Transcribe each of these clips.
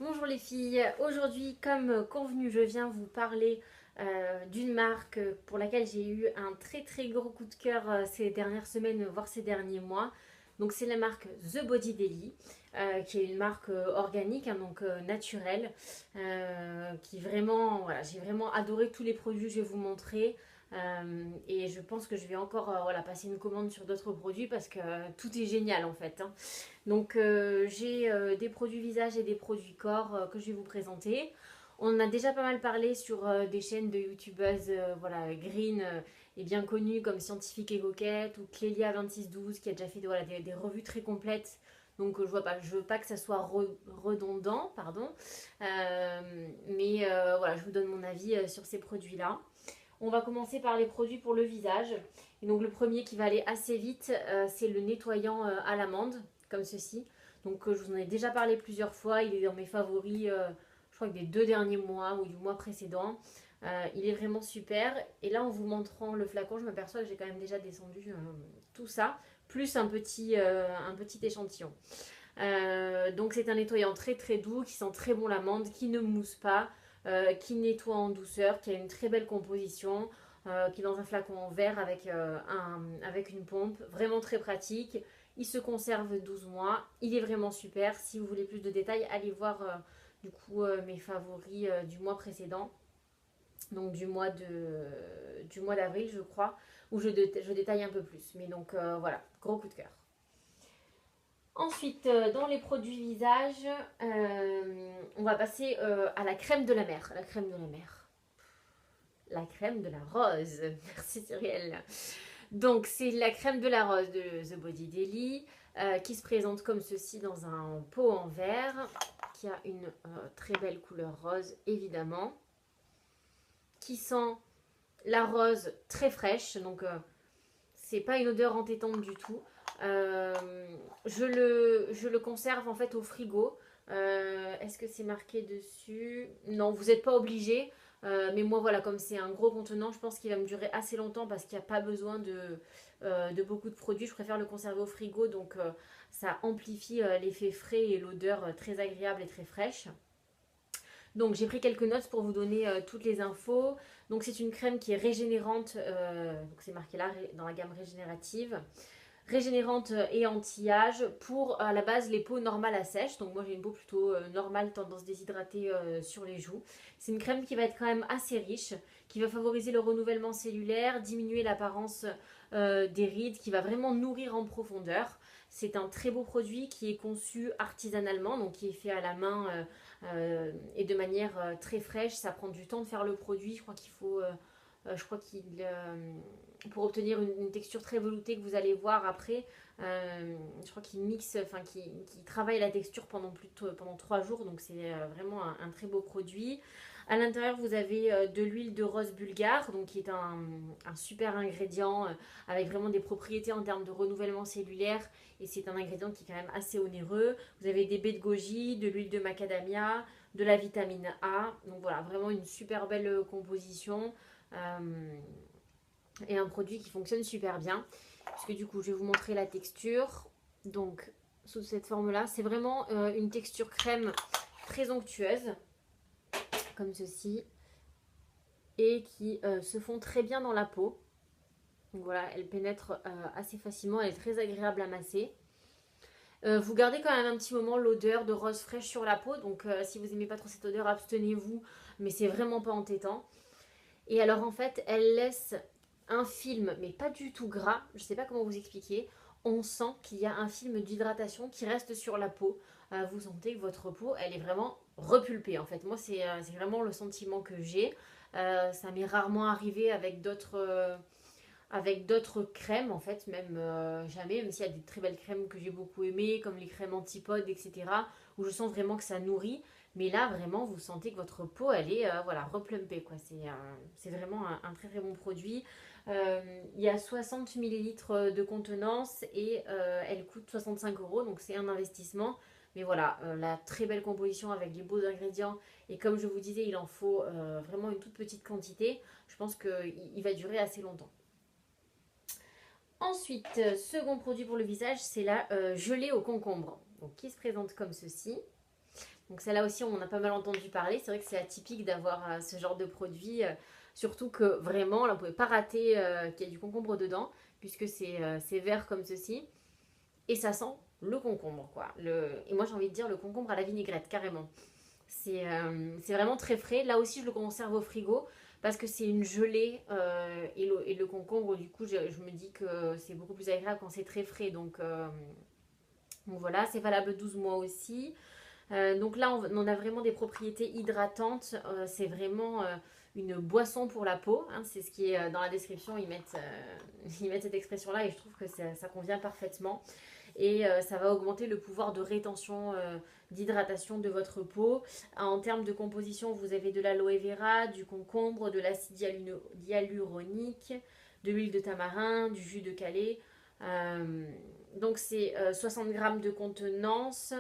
Bonjour les filles, aujourd'hui comme convenu je viens vous parler d'une marque pour laquelle j'ai eu un très gros coup de cœur ces dernières semaines voire ces derniers mois. Donc c'est la marque The Body Daily qui est une marque organique hein, donc naturelle qui vraiment voilà, j'ai vraiment adoré tous les produits que je vais vous montrer. Et je pense que je vais encore voilà, passer une commande sur d'autres produits parce que tout est génial en fait, hein. Donc j'ai des produits visage et des produits corps que je vais vous présenter. On en a déjà pas mal parlé sur des chaînes de youtubeuses voilà, green et bien connues comme Scientifique et Coquette ou Clélia2612 qui a déjà fait voilà, des revues très complètes. Donc je veux pas que ça soit redondant, pardon. Mais voilà, je vous donne mon avis sur ces produits-là. On va commencer par les produits pour le visage. Et donc le premier qui va aller assez vite, c'est le nettoyant à l'amande, comme ceci. Donc je vous en ai déjà parlé plusieurs fois, il est dans mes favoris, je crois que des 2 derniers mois ou du mois précédent. Il est vraiment super. Et là en vous montrant le flacon, je m'aperçois que j'ai quand même déjà descendu tout ça, plus un petit échantillon. Donc c'est un nettoyant très doux, qui sent très bon l'amande, qui ne mousse pas, qui nettoie en douceur, qui a une très belle composition, qui est dans un flacon en verre avec une pompe, vraiment très pratique. Il se conserve 12 mois, il est vraiment super. Si vous voulez plus de détails, allez voir mes favoris du mois précédent, donc du mois d'avril je crois, où je détaille un peu plus. Mais donc voilà, gros coup de cœur. Ensuite, dans les produits visage, on va passer à la crème de la mer. La crème de la mer. La crème de la rose. Merci Cyrielle. Donc, c'est la crème de la rose de The Body Daily qui se présente comme ceci dans un pot en verre qui a une très belle couleur rose, évidemment. Qui sent la rose très fraîche. Donc, c'est pas une odeur entêtante du tout. Euh, je le conserve en fait au frigo. Est-ce que c'est marqué dessus? Non, vous n'êtes pas obligé. Mais moi, voilà, comme c'est un gros contenant, je pense qu'il va me durer assez longtemps parce qu'il n'y a pas besoin de beaucoup de produits. Je préfère le conserver au frigo, donc ça amplifie l'effet frais et l'odeur très agréable et très fraîche. Donc j'ai pris quelques notes pour vous donner toutes les infos. Donc c'est une crème qui est régénérante, donc c'est marqué là dans la gamme régénérative. Régénérante et anti-âge pour à la base les peaux normales à sèche. Donc moi j'ai une peau plutôt normale, tendance déshydratée sur les joues. C'est une crème qui va être quand même assez riche, qui va favoriser le renouvellement cellulaire, diminuer l'apparence des rides, qui va vraiment nourrir en profondeur. C'est un très beau produit qui est conçu artisanalement, donc qui est fait à la main et de manière très fraîche. Ça prend du temps de faire le produit. Je crois qu'il faut, je crois qu'il pour obtenir une texture très veloutée que vous allez voir après. Je crois qu'il mixe, enfin qu'il travaille la texture pendant 3 jours, donc c'est vraiment un très beau produit. À l'intérieur, vous avez de l'huile de rose bulgare, donc qui est un super ingrédient avec vraiment des propriétés en termes de renouvellement cellulaire. Et c'est un ingrédient qui est quand même assez onéreux. Vous avez des baies de goji, de l'huile de macadamia, de la vitamine A. Donc voilà, vraiment une super belle composition. Et un produit qui fonctionne super bien. Puisque du coup, je vais vous montrer la texture. Donc, sous cette forme-là, c'est vraiment une texture crème très onctueuse, comme ceci, et qui se fond très bien dans la peau. Donc voilà, elle pénètre assez facilement, elle est très agréable à masser. Vous gardez quand même un petit moment l'odeur de rose fraîche sur la peau, donc si vous n'aimez pas trop cette odeur, abstenez-vous, mais c'est vraiment pas entêtant. Et alors en fait, elle laisse un film, mais pas du tout gras, je sais pas comment vous expliquer. On sent qu'il y a un film d'hydratation qui reste sur la peau. Vous sentez que votre peau, elle est vraiment repulpée en fait. Moi, c'est vraiment le sentiment que j'ai. Ça m'est rarement arrivé avec d'autres crèmes en fait, même jamais, même s'il y a des très belles crèmes que j'ai beaucoup aimées, comme les crèmes antipodes, etc., où je sens vraiment que ça nourrit. Mais là, vraiment, vous sentez que votre peau, elle est voilà, replumpée, quoi. C'est vraiment un très bon produit. Il y a 60 millilitres de contenance et elle coûte 65 euros, donc c'est un investissement. Mais voilà, la très belle composition avec les beaux ingrédients. Et comme je vous disais, il en faut vraiment une toute petite quantité. Je pense qu'il va durer assez longtemps. Ensuite, second produit pour le visage, c'est la gelée au concombre, donc, qui se présente comme ceci. Donc celle-là aussi, on en a pas mal entendu parler. C'est vrai que c'est atypique d'avoir ce genre de produit. Surtout que vraiment, là, vous ne pouvez pas rater qu'il y a du concombre dedans, puisque c'est vert comme ceci. Et ça sent le concombre, quoi. Et moi, j'ai envie de dire le concombre à la vinaigrette, carrément. C'est vraiment très frais. Là aussi, je le conserve au frigo parce que c'est une gelée et le concombre, du coup, je me dis que c'est beaucoup plus agréable quand c'est très frais. Donc voilà, c'est valable 12 mois aussi. Donc là, on a vraiment des propriétés hydratantes. C'est vraiment une boisson pour la peau, hein. C'est ce qui est dans la description. Ils mettent cette expression-là et je trouve que ça convient parfaitement. Et ça va augmenter le pouvoir de rétention, d'hydratation de votre peau. En termes de composition, vous avez de l'aloe vera, du concombre, de l'acide hyaluronique, de l'huile de tamarin, du jus de calais. Donc c'est 60 grammes de contenance.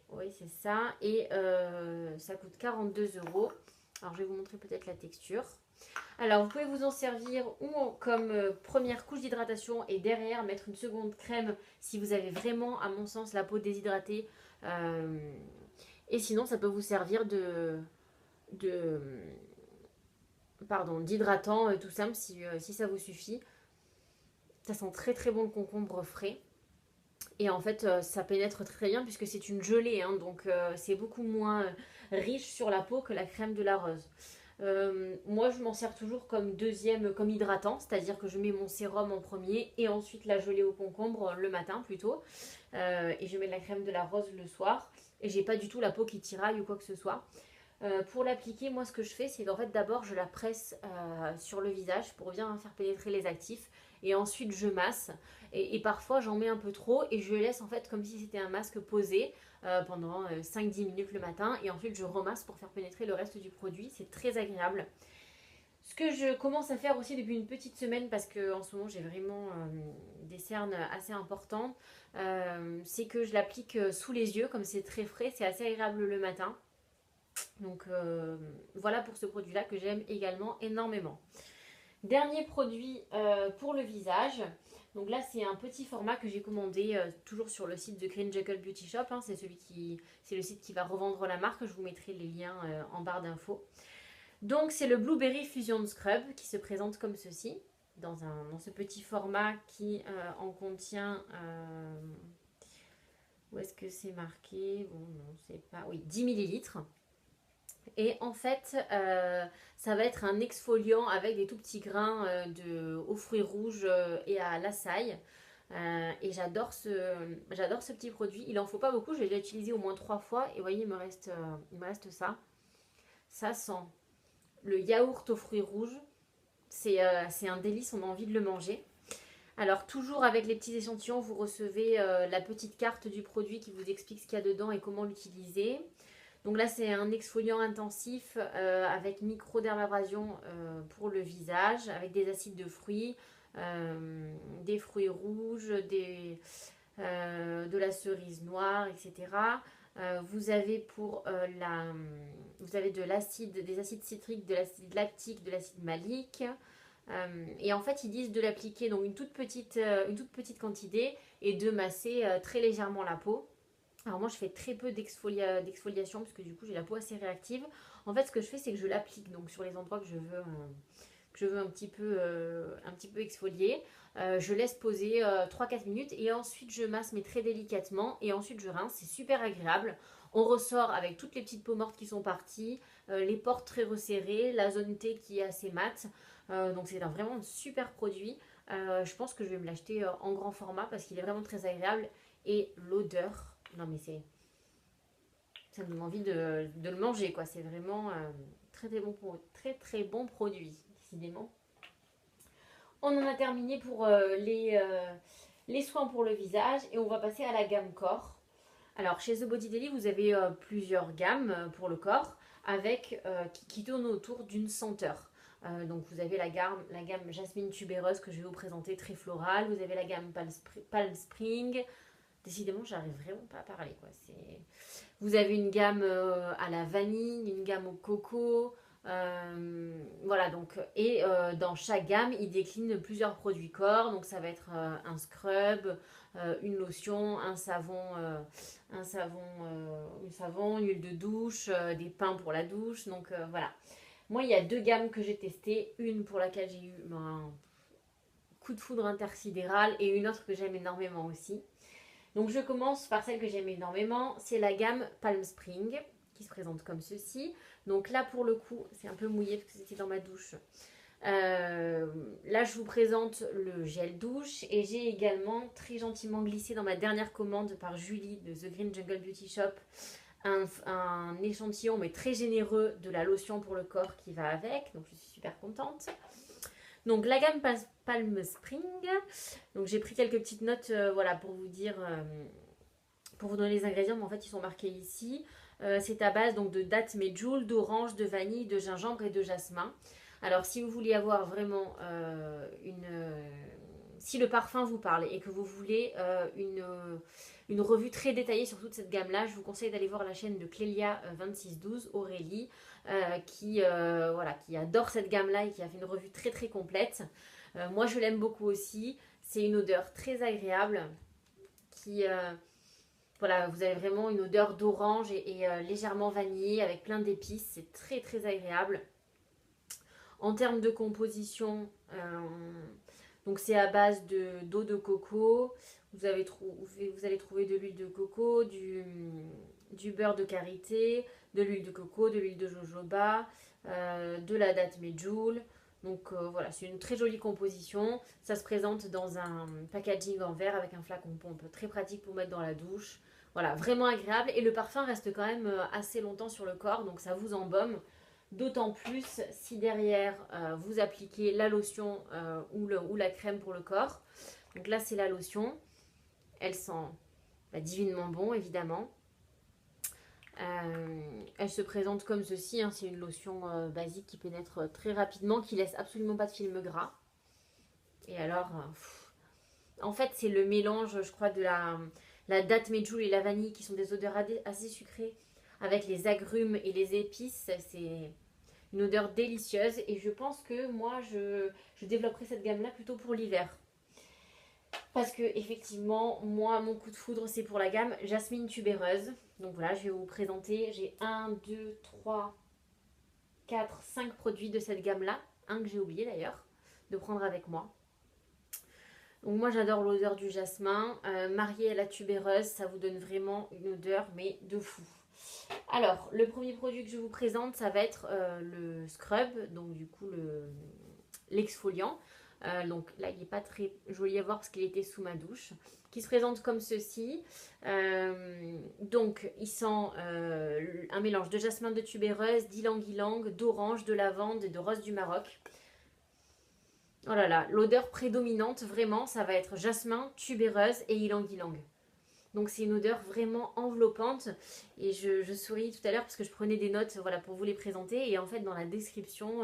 Oui, c'est ça. Et ça coûte 42 euros. Alors, je vais vous montrer peut-être la texture. Alors, vous pouvez vous en servir ou comme première couche d'hydratation et derrière mettre une seconde crème si vous avez vraiment, à mon sens, la peau déshydratée. Et sinon, ça peut vous servir de d'hydratant tout simple si ça vous suffit. Ça sent très très bon le concombre frais. Et en fait, ça pénètre très bien puisque c'est une gelée, hein, donc c'est beaucoup moins riche sur la peau que la crème de la rose. Moi, je m'en sers toujours comme deuxième, comme hydratant, c'est-à-dire que je mets mon sérum en premier et ensuite la gelée au concombre le matin plutôt. Et je mets la crème de la rose le soir. Et j'ai pas du tout la peau qui tiraille ou quoi que ce soit. Pour l'appliquer, moi ce que je fais, c'est qu'en fait d'abord je la presse sur le visage pour bien faire pénétrer les actifs et ensuite je masse et parfois j'en mets un peu trop et je laisse en fait comme si c'était un masque posé pendant 5-10 minutes le matin et ensuite je remasse pour faire pénétrer le reste du produit. C'est très agréable. Ce que je commence à faire aussi depuis une petite semaine parce que en ce moment j'ai vraiment des cernes assez importantes, c'est que je l'applique sous les yeux comme c'est très frais, c'est assez agréable le matin. Donc voilà pour ce produit-là que j'aime également énormément. Dernier produit pour le visage. Donc là c'est un petit format que j'ai commandé toujours sur le site de Green Jekyll Beauty Shop, hein. C'est le site qui va revendre la marque. Je vous mettrai les liens en barre d'infos. Donc c'est le Blueberry Fusion Scrub qui se présente comme ceci. Dans ce petit format qui en contient... où est-ce que c'est marqué? Bon non c'est pas... Oui, 10 millilitres. Et en fait, ça va être un exfoliant avec des tout petits grains aux fruits rouges et à l'açaï. Et j'adore ce petit produit. Il en faut pas beaucoup, je l'ai déjà utilisé au moins 3 fois. Et vous voyez, il me reste ça. Ça sent le yaourt aux fruits rouges. C'est un délice, on a envie de le manger. Alors toujours avec les petits échantillons, vous recevez la petite carte du produit qui vous explique ce qu'il y a dedans et comment l'utiliser. Donc là, c'est un exfoliant intensif avec microdermabrasion pour le visage, avec des acides de fruits, des fruits rouges, de la cerise noire, etc. Vous avez des acides citriques, de l'acide lactique, de l'acide malique. Et en fait, ils disent de l'appliquer donc une toute petite quantité et de masser très légèrement la peau. Alors moi je fais très peu d'exfoliation parce que du coup j'ai la peau assez réactive. En fait ce que je fais c'est que je l'applique donc sur les endroits que je veux un petit peu exfolier. Je laisse poser 3-4 minutes et ensuite je masse mais très délicatement et ensuite je rince. C'est super agréable. On ressort avec toutes les petites peaux mortes qui sont parties, les pores très resserrés, la zone T qui est assez mate. Donc c'est vraiment un super produit. Je pense que je vais me l'acheter en grand format parce qu'il est vraiment très agréable et l'odeur... Non mais ça me donne envie de le manger quoi. C'est vraiment très très bon produit, décidément. On en a terminé pour les soins pour le visage et on va passer à la gamme corps. Alors chez The Body Daily vous avez plusieurs gammes pour le corps avec qui tournent autour d'une senteur. Donc vous avez la gamme Jasmine tubéreuse que je vais vous présenter, très florale. Vous avez la gamme Palm Spring. Décidément, j'arrive vraiment pas à parler, quoi. Vous avez une gamme à la vanille, une gamme au coco, Voilà, donc, et dans chaque gamme, il décline plusieurs produits corps. Donc, ça va être un scrub, une lotion, un savon, une huile de douche, des pains pour la douche. Donc, voilà. Moi, il y a deux gammes que j'ai testées. Une pour laquelle j'ai eu un coup de foudre intersidéral et une autre que j'aime énormément aussi. Donc, je commence par celle que j'aime énormément. C'est la gamme Palm Spring qui se présente comme ceci. Donc là, pour le coup, c'est un peu mouillé parce que c'était dans ma douche. Là, je vous présente le gel douche et j'ai également très gentiment glissé dans ma dernière commande par Julie de The Green Jungle Beauty Shop un échantillon mais très généreux de la lotion pour le corps qui va avec. Donc, je suis super contente. Donc, la gamme Palm Spring. Donc, j'ai pris quelques petites notes voilà, pour vous dire, pour vous donner les ingrédients, mais en fait, ils sont marqués ici. C'est à base donc de dattes medjool, d'orange, de vanille, de gingembre et de jasmin. Alors si vous voulez avoir vraiment si le parfum vous parle et que vous voulez une revue très détaillée sur toute cette gamme-là, je vous conseille d'aller voir la chaîne de Clélia 2612, Aurélie, voilà, qui adore cette gamme-là et qui a fait une revue très très complète. Moi je l'aime beaucoup aussi. C'est une odeur très agréable qui... voilà, vous avez vraiment une odeur d'orange et légèrement vanillée avec plein d'épices. C'est très très agréable. En termes de composition, donc c'est à base d'eau de coco. Vous allez trouver de l'huile de coco, du beurre de karité, de l'huile de coco, de l'huile de jojoba, de la date medjool. Donc voilà, c'est une très jolie composition. Ça se présente dans un packaging en verre avec un flacon pompe très pratique pour mettre dans la douche. Voilà, vraiment agréable. Et le parfum reste quand même assez longtemps sur le corps, donc ça vous embaume. D'autant plus si derrière vous appliquez la lotion ou la crème pour le corps. Donc là, c'est la lotion. Elle sent divinement bon, évidemment. Elle se présente comme ceci, hein. C'est une lotion basique qui pénètre très rapidement, qui laisse absolument pas de film gras. Et alors, en fait, c'est le mélange, je crois, de la date medjool et la vanille, qui sont des odeurs assez sucrées, avec les agrumes et les épices. C'est une odeur délicieuse. Et je pense que moi, je développerai cette gamme-là plutôt pour l'hiver. Parce que effectivement, moi, mon coup de foudre, c'est pour la gamme Jasmine tubéreuse. Donc voilà, je vais vous présenter. J'ai 1, 2, 3, 4, 5 produits de cette gamme-là. Un que j'ai oublié d'ailleurs de prendre avec moi. Donc moi, j'adore l'odeur du jasmin. Mariée à la tubéreuse, ça vous donne vraiment une odeur, mais de fou. Alors, le premier produit que je vous présente, ça va être le scrub. Donc du coup, l'exfoliant. Donc là, il n'est pas très joli à voir parce qu'il était sous ma douche. Qui se présente comme ceci. Donc, il sent un mélange de jasmin de tubéreuse, d'ylang-ylang, d'orange, de lavande et de rose du Maroc. Oh là là, l'odeur prédominante, vraiment, ça va être jasmin, tubéreuse et ylang-ylang. Donc c'est une odeur vraiment enveloppante. Et je souris tout à l'heure parce que je prenais des notes, voilà, pour vous les présenter. Et en fait, dans la description,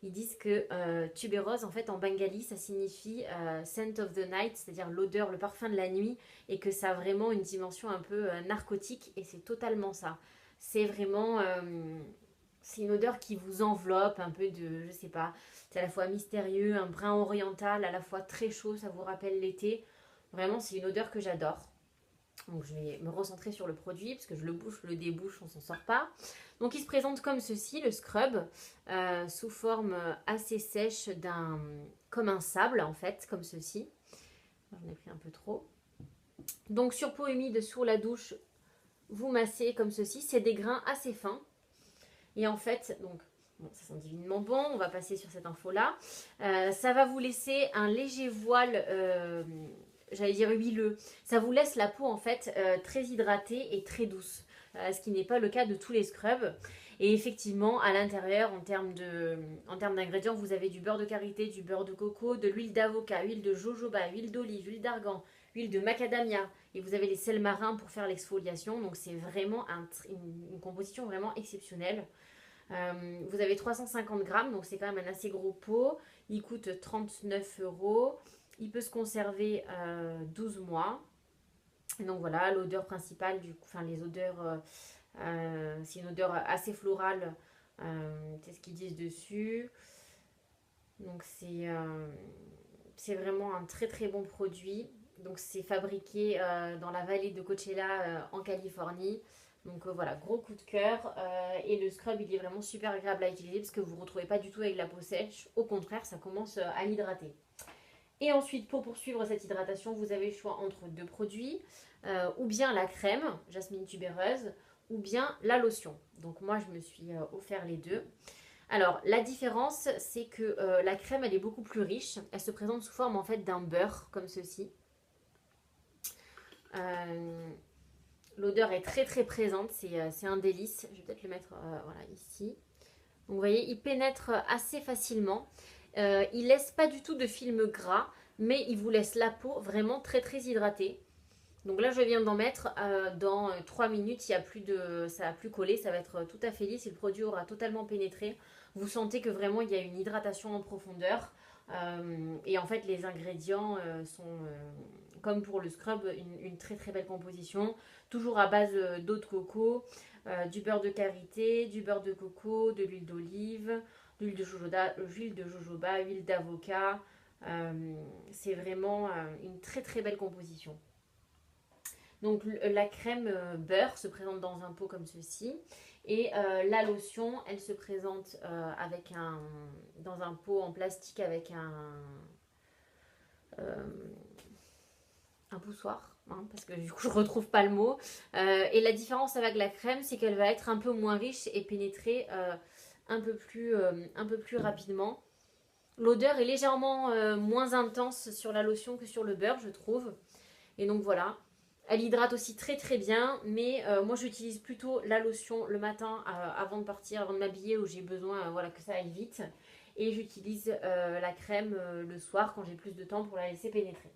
ils disent que tubéreuse, en fait, en bengali, ça signifie scent of the night, c'est-à-dire l'odeur, le parfum de la nuit. Et que ça a vraiment une dimension un peu narcotique. Et c'est totalement ça. C'est vraiment... c'est une odeur qui vous enveloppe, un peu de, je sais pas, c'est à la fois mystérieux, un brin oriental, à la fois très chaud, ça vous rappelle l'été. Vraiment, c'est une odeur que j'adore. Donc je vais me recentrer sur le produit, parce que je le bouche, je le débouche, on s'en sort pas. Donc il se présente comme ceci, le scrub, sous forme assez sèche comme un sable en fait, comme ceci. J'en ai pris un peu trop. Donc sur peau humide sous la douche, vous massez comme ceci, c'est des grains assez fins. Et en fait, donc, bon, ça sent divinement bon, on va passer sur cette info-là. Ça va vous laisser un léger voile, j'allais dire huileux. Ça vous laisse la peau en fait très hydratée et très douce, ce qui n'est pas le cas de tous les scrubs. Et effectivement, à l'intérieur, en termes d'ingrédients, vous avez du beurre de karité, du beurre de coco, de l'huile d'avocat, huile de jojoba, huile d'olive, huile d'argan, huile de macadamia. Et vous avez les sels marins pour faire l'exfoliation. Donc c'est vraiment une composition vraiment exceptionnelle. Vous avez 350 grammes, donc c'est quand même un assez gros pot. Il coûte 39 €. Il peut se conserver 12 mois. Donc voilà, l'odeur principale, les odeurs, c'est une odeur assez florale C'est ce qu'ils disent dessus. Donc c'est vraiment un très très bon produit. Donc c'est fabriqué dans la vallée de Coachella en Californie. Donc voilà, gros coup de cœur. Et le scrub, il est vraiment super agréable à utiliser parce que vous ne retrouvez pas du tout avec la peau sèche. Au contraire, ça commence à l'hydrater. Et ensuite, pour poursuivre cette hydratation, vous avez le choix entre deux produits, ou bien la crème, jasmine tubéreuse, ou bien la lotion. Donc moi, je me suis offert les deux. Alors, la différence, c'est que la crème, elle est beaucoup plus riche. Elle se présente sous forme en fait d'un beurre, comme ceci. Euh, L'odeur est très très présente, c'est un délice. Je vais peut-être le mettre voilà, ici. Donc, vous voyez, il pénètre assez facilement. Il laisse pas du tout de film gras, mais il vous laisse la peau vraiment très très hydratée. Donc là, je viens d'en mettre. Dans 3 minutes, il y a plus de, ça va plus coller. Ça va être tout à fait lisse et le produit aura totalement pénétré. Vous sentez que vraiment, il y a une hydratation en profondeur. Et en fait, les ingrédients sont, comme pour le scrub, une très très belle composition. Toujours à base d'eau de coco, du beurre de karité, du beurre de coco, de l'huile d'olive, l'huile de jojoba, huile d'avocat. C'est vraiment une très très belle composition. Donc la crème beurre se présente dans un pot comme ceci. Et la lotion, elle se présente dans un pot en plastique avec euh, un poussoir. Hein, parce que du coup je retrouve pas le mot. Et la différence avec la crème, c'est qu'elle va être un peu moins riche et pénétrer un peu plus rapidement. L'odeur est légèrement moins intense sur la lotion que sur le beurre, je trouve. Et donc voilà. Elle hydrate aussi très très bien, mais moi j'utilise plutôt la lotion le matin avant de partir, avant de m'habiller, où j'ai besoin voilà, que ça aille vite. Et j'utilise la crème le soir quand j'ai plus de temps pour la laisser pénétrer.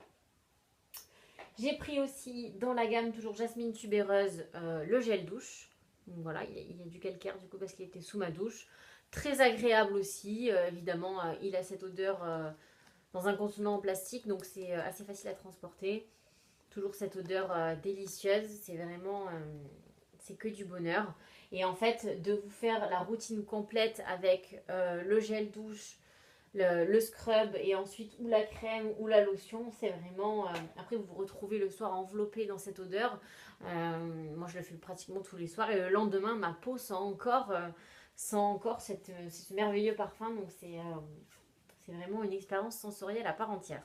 J'ai pris aussi dans la gamme toujours jasmine tubéreuse le gel douche. Donc voilà, il y a du calcaire du coup parce qu'il était sous ma douche. Très agréable aussi, évidemment, il a cette odeur dans un contenant en plastique, donc c'est assez facile à transporter. Toujours cette odeur délicieuse, c'est vraiment, c'est que du bonheur. Et en fait, de vous faire la routine complète avec le gel douche, le scrub et ensuite ou la crème ou la lotion, c'est vraiment... après, vous vous retrouvez le soir enveloppé dans cette odeur. Moi, je le fais pratiquement tous les soirs et le lendemain, ma peau sent encore ce merveilleux parfum. Donc, c'est vraiment une expérience sensorielle à part entière.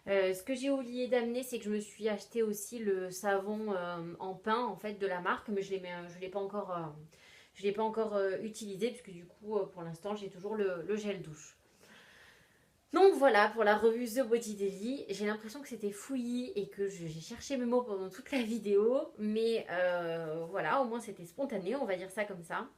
Ce que j'ai oublié d'amener, c'est que je me suis acheté aussi le savon en pain en fait de la marque, mais je ne l'ai pas encore, utilisé puisque du coup, pour l'instant, j'ai toujours le gel douche. Donc voilà pour la revue The Body Daily. J'ai l'impression que c'était fouillis et que j'ai cherché mes mots pendant toute la vidéo, mais voilà, au moins c'était spontané, on va dire ça comme ça.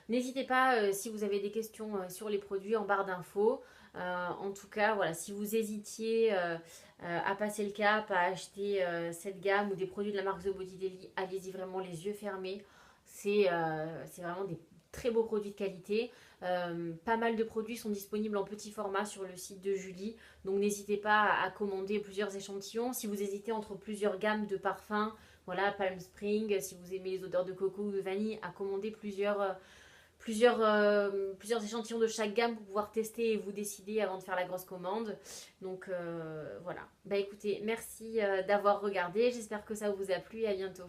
N'hésitez pas si vous avez des questions sur les produits en barre d'infos. En tout cas, voilà, si vous hésitiez à passer le cap, à acheter cette gamme ou des produits de la marque The Body Daily, allez-y vraiment les yeux fermés. C'est vraiment des très beaux produits de qualité. Pas mal de produits sont disponibles en petit format sur le site de Julie. Donc n'hésitez pas à commander plusieurs échantillons. Si vous hésitez entre plusieurs gammes de parfums, voilà, Palm Spring, si vous aimez les odeurs de coco ou de vanille, à commander plusieurs échantillons de chaque gamme pour pouvoir tester et vous décider avant de faire la grosse commande. Donc voilà. Bah écoutez, merci d'avoir regardé. J'espère que ça vous a plu et à bientôt.